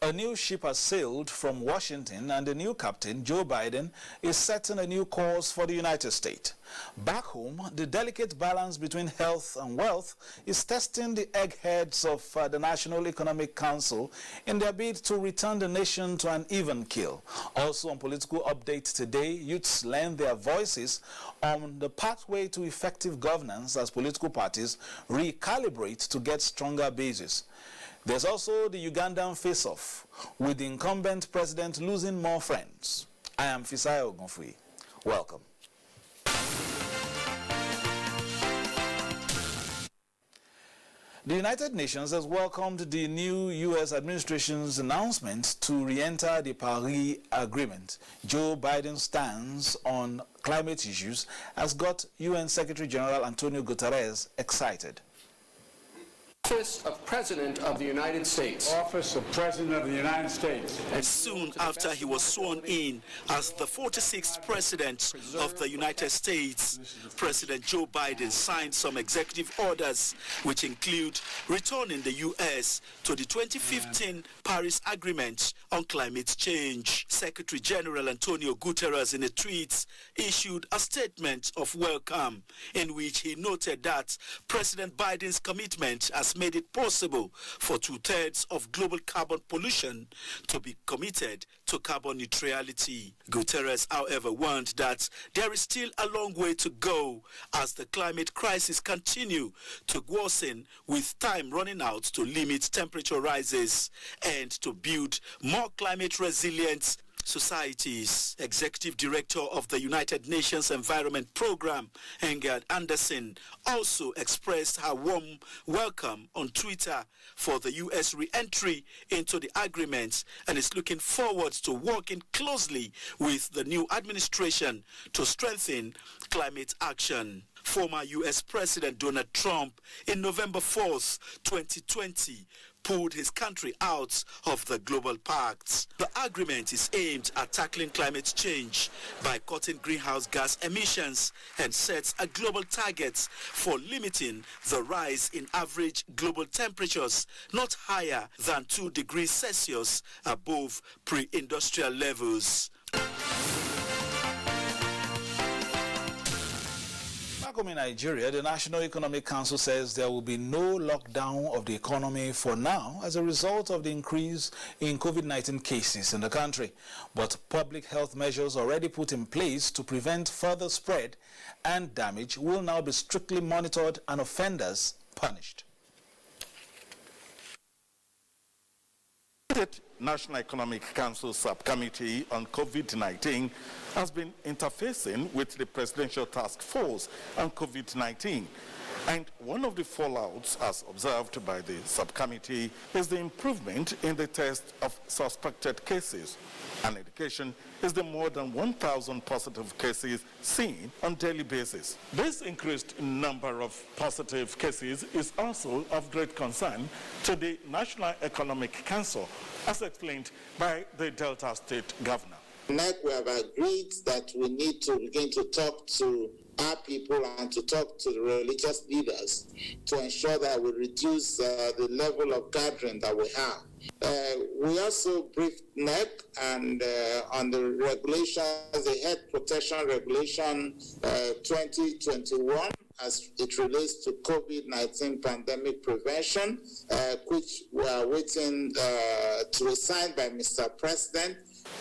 A new ship has sailed from Washington, and the new captain, Joe Biden, is setting a new course for the United States. Back home, the delicate balance between health and wealth is testing the eggheads of the National Economic Council in their bid to return the nation to an even keel. Also on Political Update today, youths lend their voices on the pathway to effective governance as political parties recalibrate to get stronger bases. There's also the Ugandan face-off, with the incumbent president losing more friends. I am Fisayo Ogunfui. Welcome. The United Nations has welcomed the new U.S. administration's announcement to re-enter the Paris Agreement. Joe Biden's stance on climate issues has got UN Secretary General Antonio Guterres excited. Office of President of the United States. Office of President of the United States. And soon after he was sworn in as the 46th President of the United States, President Joe Biden signed some executive orders which include returning the U.S. to the 2015 Paris Agreement on climate change. Secretary General Antonio Guterres, in a tweet, issued a statement of welcome in which he noted that President Biden's commitment has made it possible for 2/3 of global carbon pollution to be committed to carbon neutrality. Guterres, however, warned that there is still a long way to go as the climate crisis continue to worsen, with time running out to limit temperature rises and to build more climate resilient societies. Executive Director of the United Nations Environment Program, Engard Anderson, also expressed her warm welcome on Twitter for the U.S. re-entry into the agreement and is looking forward to working closely with the new administration to strengthen climate action. Former U.S. President Donald Trump, in November 4th, 2020, pulled his country out of the global pact. The agreement is aimed at tackling climate change by cutting greenhouse gas emissions and sets a global target for limiting the rise in average global temperatures not higher than 2 degrees Celsius above pre-industrial levels. In Nigeria, the National Economic Council says there will be no lockdown of the economy for now as a result of the increase in COVID-19 cases in the country. But public health measures already put in place to prevent further spread and damage will now be strictly monitored and offenders punished. The National Economic Council Subcommittee on COVID-19 has been interfacing with the Presidential Task Force on COVID-19. And one of the fallouts, as observed by the subcommittee, is the improvement in the test of suspected cases. An indication is the more than 1,000 positive cases seen on a daily basis. This increased number of positive cases is also of great concern to the National Economic Council, as explained by the Delta State Governor. NEC, we have agreed that we need to begin to talk to our people and to talk to the religious leaders to ensure that we reduce the level of gathering that we have. We also briefed NEC and on the regulations, the Health Protection Regulation 2021, as it relates to COVID-19 pandemic prevention, which we are waiting to be signed by Mr. President.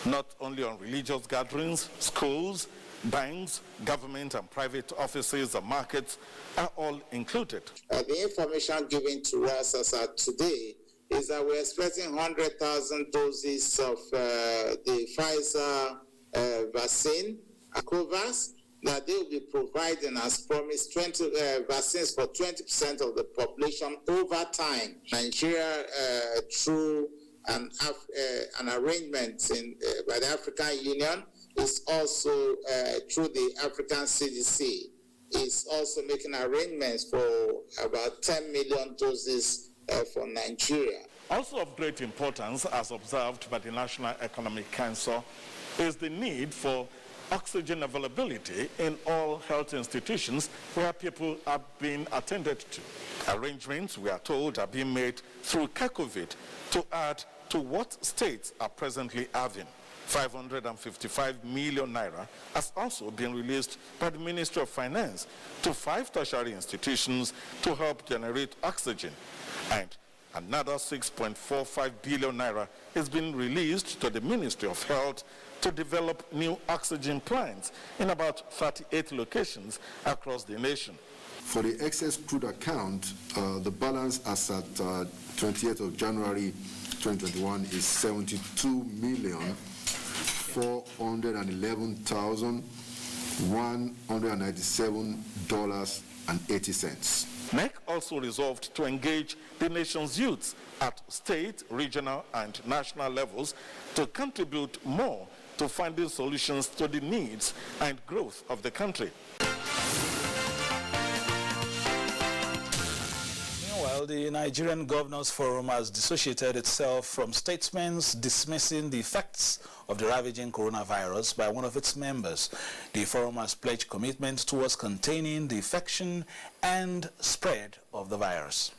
Not only on religious gatherings, schools, banks, government and private offices and markets are all included. The information given to us as of today is that we're expecting 100,000 doses of the Pfizer vaccine, COVAX, that they will be providing, as promised, 20 vaccines for 20% of the population over time. Nigeria, through an arrangement by the African Union, is also through the African CDC, is also making arrangements for about 10 million doses for Nigeria. Also of great importance, as observed by the National Economic Council, is the need for oxygen availability in all health institutions where people are being attended to. Arrangements, we are told, are being made through Kakovit to add to what states are presently having. 555 million naira has also been released by the Ministry of Finance to 5 tertiary institutions to help generate oxygen. And another 6.45 billion naira is being released to the Ministry of Health to develop new oxygen plants in about 38 locations across the nation. For the excess crude account, the balance as at 28th of January 2021 is $72,411,197.80. NEC also resolved to engage the nation's youths at state, regional, and national levels to contribute more to finding solutions to the needs and growth of the country. Meanwhile, the Nigerian Governors Forum has dissociated itself from statements dismissing the effects of the ravaging coronavirus by one of its members. The forum has pledged commitment towards containing the infection and spread of the virus.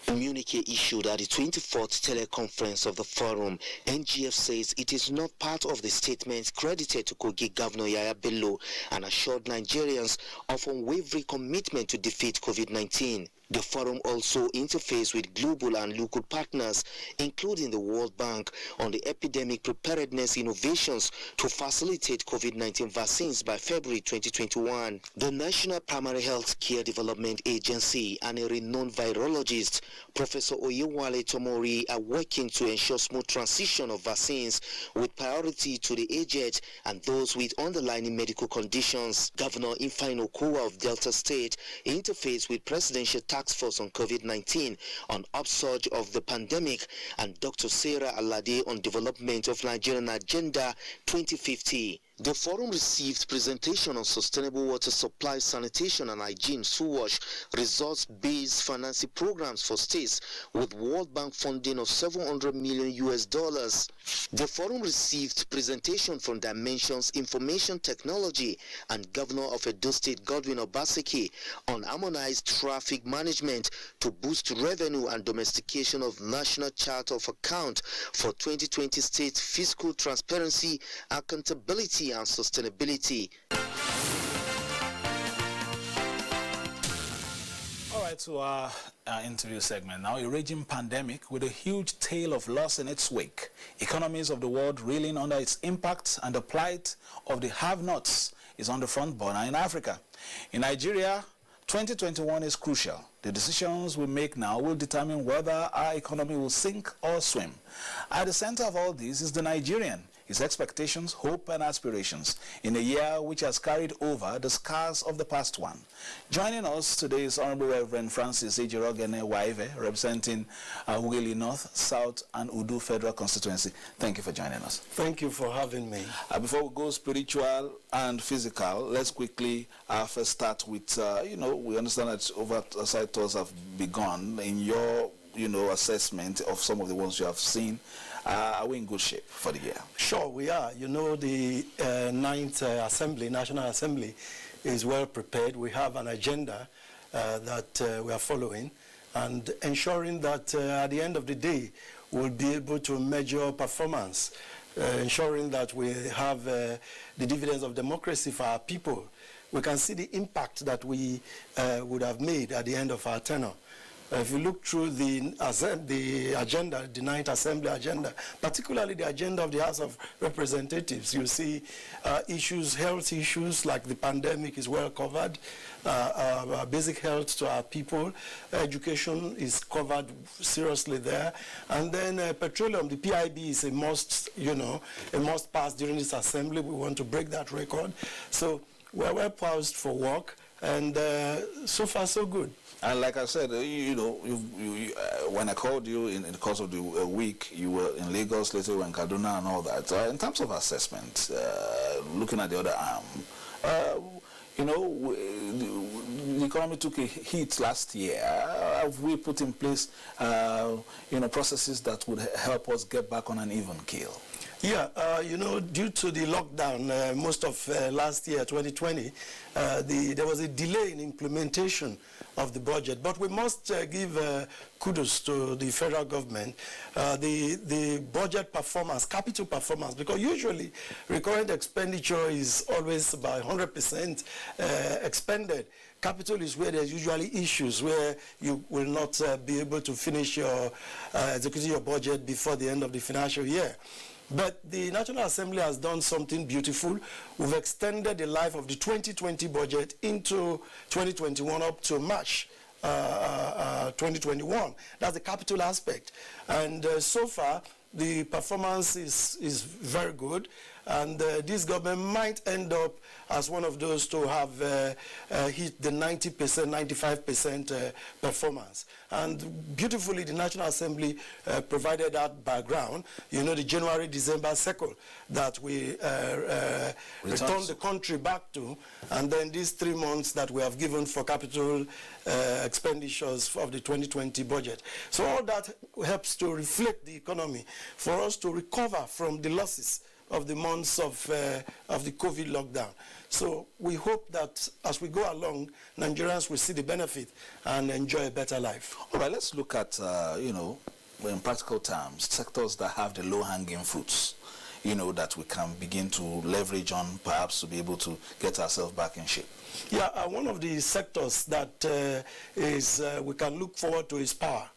Communique issued at the 24th teleconference of the forum, NGF says it is not part of the statement credited to Kogi Governor Yaya Bello and assured Nigerians of unwavering commitment to defeat COVID-19. The forum also interfaced with global and local partners, including the World Bank, on the epidemic preparedness innovations to facilitate COVID-19 vaccines by February 2021. The National Primary Health Care Development Agency and a renowned virologist, Professor Oyewale Tomori, are working to ensure smooth transition of vaccines with priority to the aged and those with underlying medical conditions. Governor Ifeanyi Okowa of Delta State interfaced with Presidential Task Force on COVID-19 on upsurge of the pandemic and Dr. Sarah Alade on development of Nigerian Agenda 2050. The forum received presentation on sustainable water supply, sanitation and hygiene, SUWASH, results-based financing programs for states with World Bank funding of $700 million. The forum received presentation from Dimensions Information Technology and Governor of Edo State Godwin Obaseki on harmonized traffic management to boost revenue and domestication of National Chart of Account for 2020 state fiscal transparency, accountability and sustainability. All right, to our interview segment now. A raging pandemic with a huge tale of loss in its wake. Economies of the world reeling under its impact, and the plight of the have-nots is on the front burner in Africa. In Nigeria, 2021 is crucial. The decisions we make now will determine whether our economy will sink or swim. At the center of all this is the Nigerian, his expectations, hope and aspirations in a year which has carried over the scars of the past one. Joining us today is Honorable Reverend Francis Ejirogene Waive, representing Ughelli North, South and Udu Federal Constituency. Thank you for joining us. Thank you for having me. Before we go spiritual and physical, let's quickly first start with, we understand that oversight tours have begun. In your, assessment of some of the ones you have seen, are we in good shape for the year? Sure, we are. The 9th National Assembly is well prepared. We have an agenda that we are following and ensuring that at the end of the day, we'll be able to measure performance, ensuring that we have the dividends of democracy for our people. We can see the impact that we would have made at the end of our tenure. If you look through the agenda, the 9th Assembly agenda, particularly the agenda of the House of Representatives, you see issues, health issues like the pandemic is well covered, basic health to our people, education is covered seriously there, and then petroleum, the PIB is a must, a must pass during this assembly. We want to break that record. So we're well poised for work, and so far so good. And like I said, when I called you in the course of the week, you were in Lagos, later you were in Kaduna and all that. In terms of assessment, looking at the other arm, the economy took a hit last year. Have we put in place, processes that would help us get back on an even keel? Yeah, due to the lockdown, most of last year, 2020, there was a delay in implementation of the budget. But we must give kudos to the federal government, the budget performance, capital performance, because usually recurrent expenditure is always about 100% expended. Capital is where there's usually issues where you will not be able to finish your executing your budget before the end of the financial year. But the National Assembly has done something beautiful. We've extended the life of the 2020 budget into 2021 up to March 2021. That's the capital aspect. And so far, the performance is very good. And this government might end up as one of those to have hit the 90%, 95% performance. And beautifully, the National Assembly provided that background. You know, the January-December cycle that we returned the country back to, and then these 3 months that we have given for capital expenditures of the 2020 budget. So all that helps to reflect the economy for us to recover from the losses of the months of the COVID lockdown. So we hope that as we go along, Nigerians will see the benefit and enjoy a better life. All right, let's look at, in practical terms, sectors that have the low-hanging fruits, that we can begin to leverage on, perhaps to be able to get ourselves back in shape. Yeah, one of the sectors that we can look forward to is power.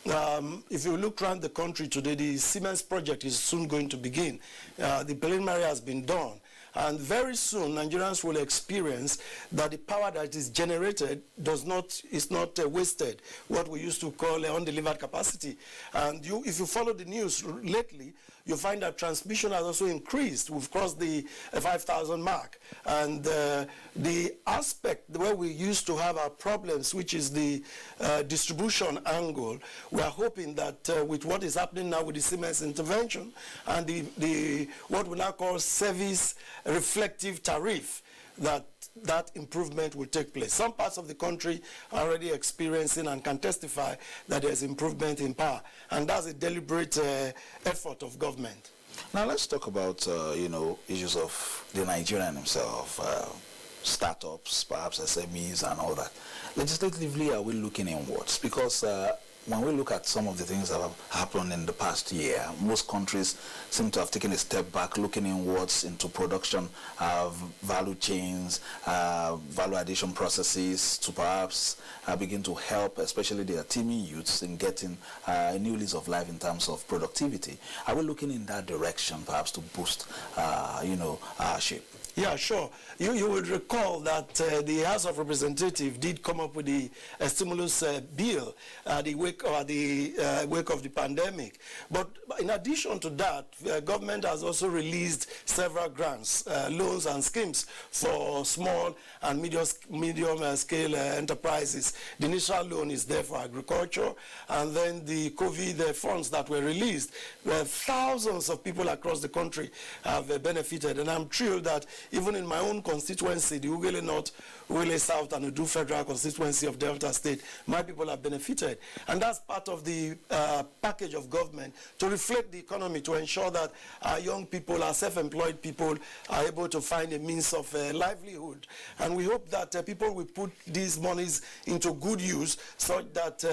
If you look around the country today, the Siemens project is soon going to begin. The preliminary has been done. And very soon, Nigerians will experience that the power that is generated is not wasted, what we used to call undelivered capacity. And if you follow the news lately, you find that transmission has also increased. We've crossed the 5,000 mark. And the aspect where we used to have our problems, which is the distribution angle, we are hoping that with what is happening now with the Siemens intervention and the what we now call service reflective tariff, that improvement will take place. Some parts of the country are already experiencing and can testify that there's improvement in power, and that's a deliberate effort of government. Now let's talk about issues of the Nigerian himself, startups, perhaps SMEs and all that. Legislatively, are we looking inwards? Because when we look at some of the things that have happened in the past year, most countries seem to have taken a step back, looking inwards into production, value chains, value addition processes to perhaps begin to help, especially their teeming youths, in getting a new lease of life in terms of productivity. Are we looking in that direction, perhaps to boost, our shape? Yeah, sure. You would recall that the House of Representatives did come up with the stimulus bill the wake of the pandemic. But in addition to that, government has also released several grants, loans and schemes for small and medium scale enterprises. The initial loan is there for agriculture, and then the COVID funds that were released, where thousands of people across the country have benefited. And I'm thrilled that even in my own constituency, the Ugele North, Ugele South, and Udu Federal constituency of Delta State, my people have benefited. And that's part of the package of government to reflect the economy, to ensure that our young people, our self-employed people, are able to find a means of livelihood. And we hope that people will put these monies into good use, so that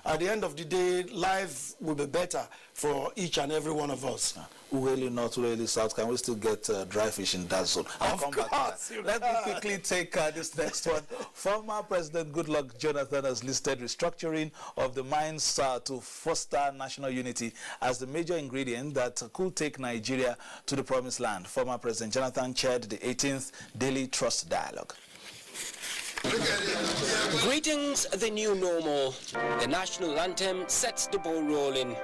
at the end of the day, life will be better for each and every one of us. Ugele North, Ugele South, can we still get dry fish in that zone? I'll come back to that. Let me quickly take this next one. Former President Goodluck Jonathan has listed restructuring of the mines to foster national unity as the major ingredient that could take Nigeria to the promised land. Former President Jonathan chaired the 18th Daily Trust Dialogue. Greetings, the new normal. The national anthem sets the ball rolling.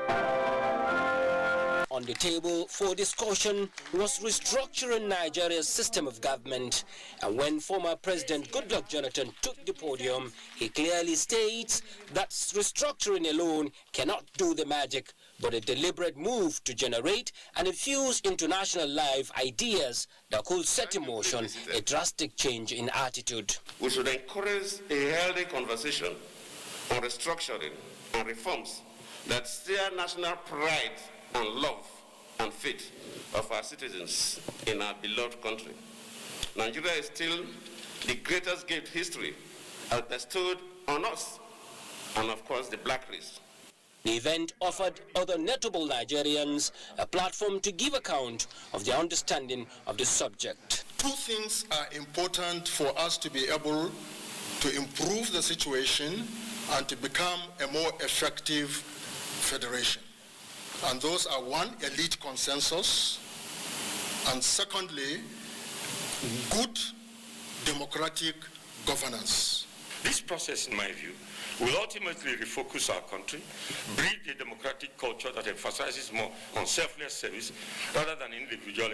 On the table for discussion was restructuring Nigeria's system of government. And when former President Goodluck Jonathan took the podium, he clearly states that restructuring alone cannot do the magic, but a deliberate move to generate and infuse into national life ideas that could set in motion a drastic change in attitude. We should encourage a healthy conversation on restructuring and reforms that steer national pride and love and faith of our citizens in our beloved country. Nigeria is still the greatest gift history has bestowed on us, and of course the black race. The event offered other notable Nigerians a platform to give account of their understanding of the subject. Two things are important for us to be able to improve the situation and to become a more effective federation. And those are, one, elite consensus, and secondly, good democratic governance. This process, in my view, will ultimately refocus our country, breed a democratic culture that emphasizes more on selfless service rather than individual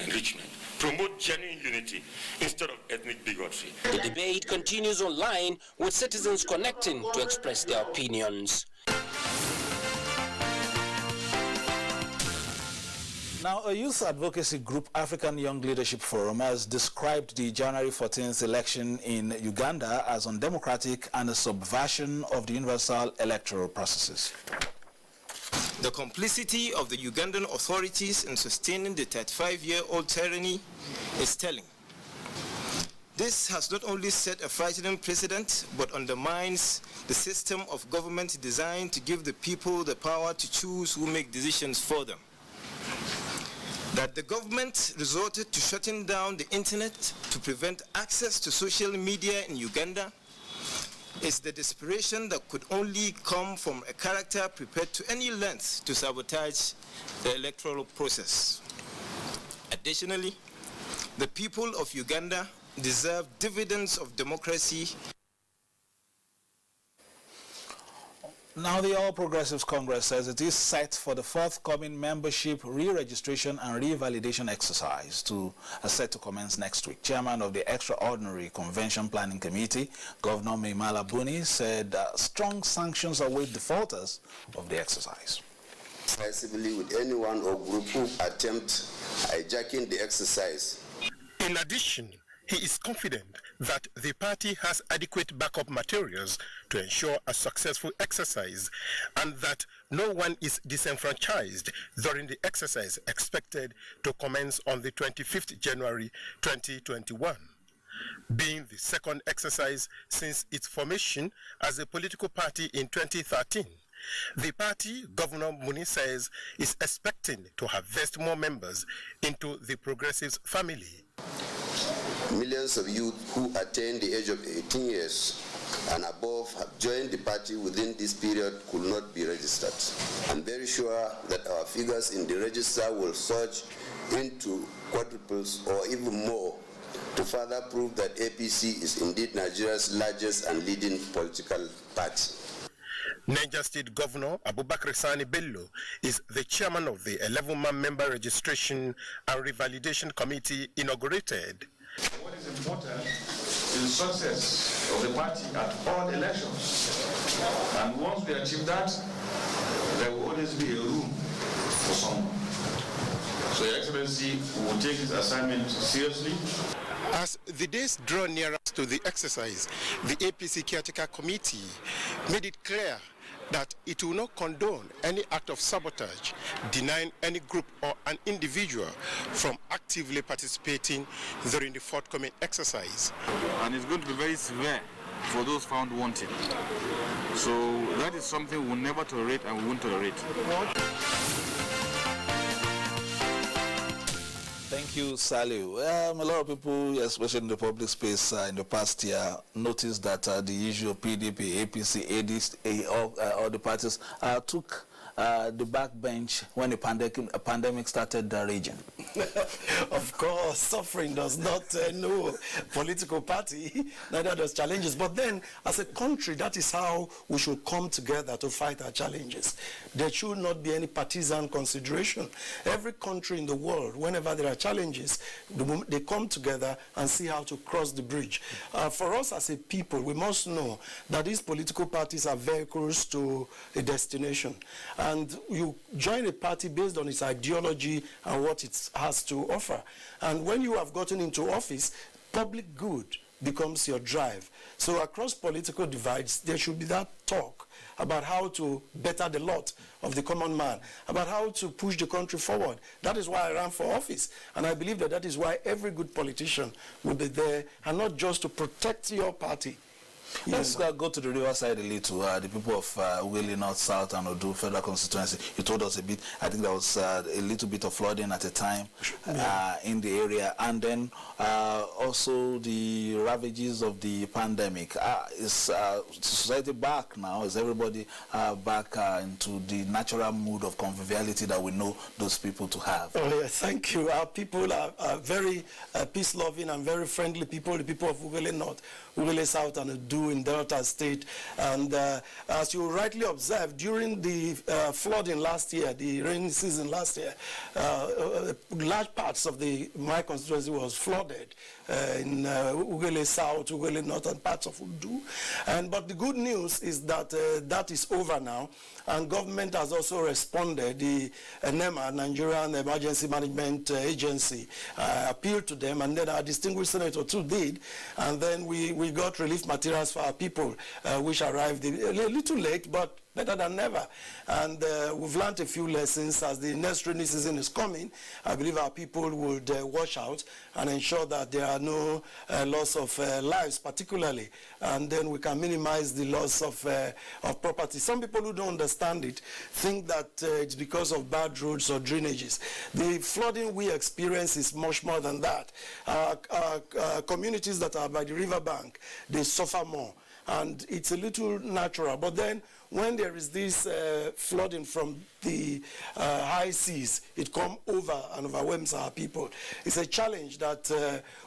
enrichment, promote genuine unity instead of ethnic bigotry. The debate continues online with citizens connecting to express their opinions. Now, a youth advocacy group, African Young Leadership Forum, has described the January 14th election in Uganda as undemocratic and a subversion of the universal electoral processes. The complicity of the Ugandan authorities in sustaining the 35-year-old tyranny is telling. This has not only set a frightening precedent, but undermines the system of government designed to give the people the power to choose who make decisions for them. That the government resorted to shutting down the internet to prevent access to social media in Uganda is the desperation that could only come from a character prepared to any length to sabotage the electoral process. Additionally, the people of Uganda deserve dividends of democracy. Now, the All Progressives Congress says it is set for the forthcoming membership re-registration and revalidation exercise set to commence next week. Chairman of the Extraordinary Convention Planning Committee, Governor Maimala Buni, said strong sanctions await defaulters of the exercise. Decisively with anyone or group who attempt hijacking the exercise. In addition, he is confident that the party has adequate backup materials to ensure a successful exercise and that no one is disenfranchised during the exercise expected to commence on the 25th January 2021. Being the second exercise since its formation as a political party in 2013, the party, Governor Muni says, is expecting to harvest more members into the Progressives family. Millions of youth who attain the age of 18 years and above have joined the party within this period could not be registered. I'm very sure that our figures in the register will surge into quadruples or even more to further prove that APC is indeed Nigeria's largest and leading political party. Niger State Governor Abubakar Sani Bello is the chairman of the 11-man member registration and revalidation committee inaugurated. What is important is the success of the party at all elections. And once we achieve that, there will always be a room for someone. So Your Excellency will take this assignment seriously. As the days draw nearer to the exercise, the APC Caretaker Committee made it clear that it will not condone any act of sabotage, denying any group or an individual from actively participating during the forthcoming exercise. And it's going to be very severe for those found wanting. So that is something we will never tolerate and we won't tolerate. Thank you, Saliu. A lot of people, especially in the public space in the past year, noticed that the issue of PDP, APC, ADC, all the parties took the backbench when the pandemic started raging. Of course, suffering does not know political party, neither does challenges. But then, as a country, that is how we should come together to fight our challenges. There should not be any partisan consideration. Every country in the world, whenever there are challenges, they come together and see how to cross the bridge. For us as a people, we must know that these political parties are vehicles to a destination. And you join a party based on its ideology and what it has to offer. And when you have gotten into office, public good becomes your drive. So across political divides, there should be that talk about how to better the lot of the common man, about how to push the country forward. That is why I ran for office. And I believe that that is why every good politician will be there, and not just to protect your party. Let's go to the riverside a little. The people of Ughelli North, South, and Odu Federal Constituency. You told us a bit. I think there was a little bit of flooding at a time in the area, and then also the ravages of the pandemic. Is society back now? Is everybody back into the natural mood of conviviality that we know those people to have? Oh, yeah, thank you. Our people are very peace-loving and very friendly people. The people of Ughelli North, Ughelli South, and Odu in Delta State. And as you rightly observed, during the flooding last year, the rainy season last year, large parts of my constituency was flooded in Ughelli South, Ughelli North, and parts of Udu. But the good news is that that is over now, and government has also responded. The NEMA, Nigerian Emergency Management Agency, appealed to them, and then our distinguished senator too did, and then we got relief materials for our people, which arrived a little late, but better than never. And we've learned a few lessons. As the next rainy season is coming, I believe our people would watch out and ensure that there are no loss of lives particularly, and then we can minimize the loss of property. Some people who don't understand it think that it's because of bad roads or drainages. The flooding we experience is much more than that. Communities that are by the riverbank, they suffer more, and it's a little natural. But then when there is this flooding from the high seas, it comes over and overwhelms our people. It's a challenge that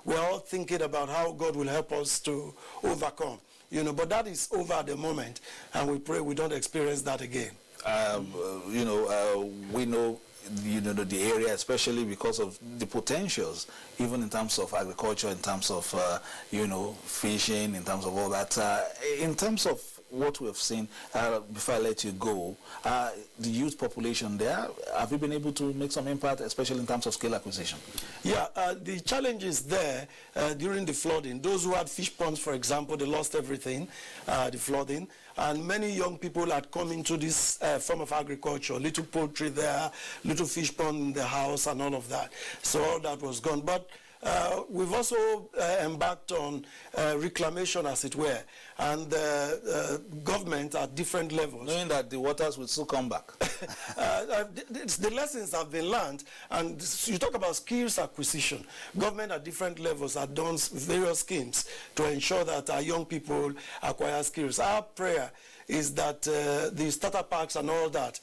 we're all thinking about how God will help us to overcome. But that is over at the moment, and we pray we don't experience that again. We know the area, especially because of the potentials, even in terms of agriculture, in terms of fishing, in terms of all that. In terms of what we have seen, before I let you go, the youth population there, have you been able to make some impact, especially in terms of skill acquisition? Yeah, the challenges there during the flooding, those who had fish ponds, for example, they lost everything, the flooding, and many young people had come into this form of agriculture, little poultry there, little fish pond in the house, and all of that. So all that was gone. But we've also embarked on reclamation, as it were, and government at different levels. Knowing that the waters will still come back. The lessons have been learned, and you talk about skills acquisition. Government at different levels have done various schemes to ensure that our young people acquire skills. Our prayer is that the starter packs and all that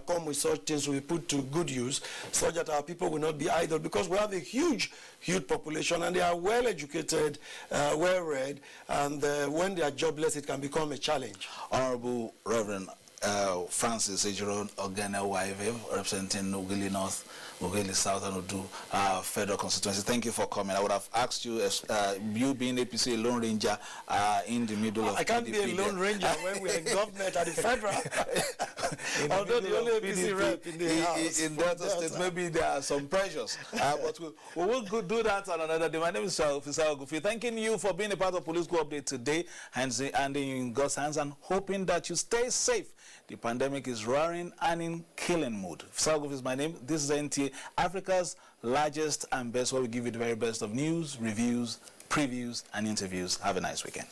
come with such things will be put to good use, so that our people will not be idle, because we have a huge population, and they are well educated, well read, and when they are jobless, it can become a challenge. Honorable Reverend Francis Ejiro Ogene Waive, representing Ughelli North, Ughelli South, and Odu Federal Constituency. Thank you for coming. I would have asked you, you being APC, a Lone Ranger in the middle of I can't PDP be a Lone Ranger when we're in government at the federal. Although the only APC rep in the house. In Delta State, maybe there are some pressures. But we will do that on another day. My name is Officer Ogufi. Thanking you for being a part of Political Update today, and in God's hands, and hoping that you stay safe. The pandemic is roaring and in killing mood. Salgov is my name. This is NTA, Africa's largest and best, where we give you the very best of news, reviews, previews, and interviews. Have a nice weekend.